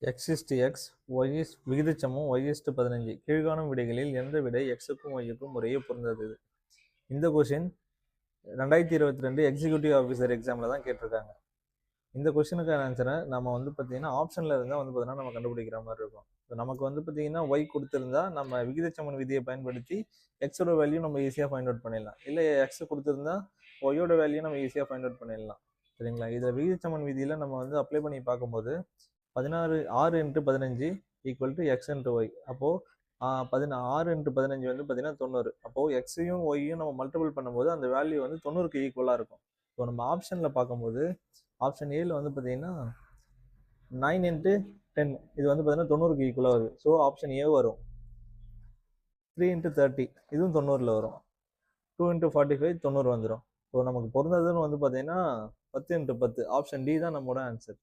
x is to x, y is விகிதச்சமம் y is to 15. கீழ்காணும் விடைகளில் எந்த விடை எக்ஸுக்கும் ஒய்க்கும் முறையே பொருந்தது? இந்த கொஷின் 2022 எக்ஸிக்யூட்டிவ் ஆஃபீஸர் எக்ஸாமில் தான் கேட்டிருக்காங்க. இந்த கொஷினுக்கான ஆன்சரை நம்ம வந்து பார்த்தீங்கன்னா ஆப்ஷனில் இருந்தால் வந்து பார்த்தீங்கன்னா நம்ம கண்டுபிடிக்கிற மாதிரி இருக்கும். நமக்கு வந்து பார்த்தீங்கன்னா ஒய் கொடுத்துருந்தா நம்ம விகிதச்சமன் விதியை பயன்படுத்தி எக்ஸோட வேல்யூ நம்ம ஈஸியாக ஃபைண்ட் அவுட் பண்ணிடலாம். இல்லை எக்ஸ் கொடுத்துருந்தா ஒய்யோட வேல்யூ நம்ம ஈஸியாக ஃபைண்ட் அவுட் பண்ணிடலாம். சரிங்களா? இதில் விகிதச்சமன் விதியில் நம்ம வந்து அப்ளை பண்ணி பார்க்கும்போது 6 × 15 ஈக்குவல் டு எக்ஸ் × ஒய். அப்போது 6 × 15 வந்து பார்த்தீங்கன்னா 90. அப்போது எக்ஸையும் ஒய்யும் நம்ம மல்டிபிள் பண்ணும்போது அந்த வேல்யூ வந்து 90க்கு ஈக்குவலாக இருக்கும். ஸோ நம்ம ஆப்ஷனில் பார்க்கும்போது ஆப்ஷன் ஏல வந்து பார்த்தீங்கன்னா 9 × 10 இது வந்து பார்த்தீங்கன்னா 90க்கு ஈக்குவலாக வருது. ஸோ ஆப்ஷன் ஏ வரும். 3 × 30 இதுவும் 90ல் வரும். 2 × 45 90 வந்துடும். ஸோ நமக்கு பொருந்ததுன்னு வந்து பார்த்தீங்கன்னா 10 × 10 ஆப்ஷன் டி தான் நம்மளோட ஆன்சர்.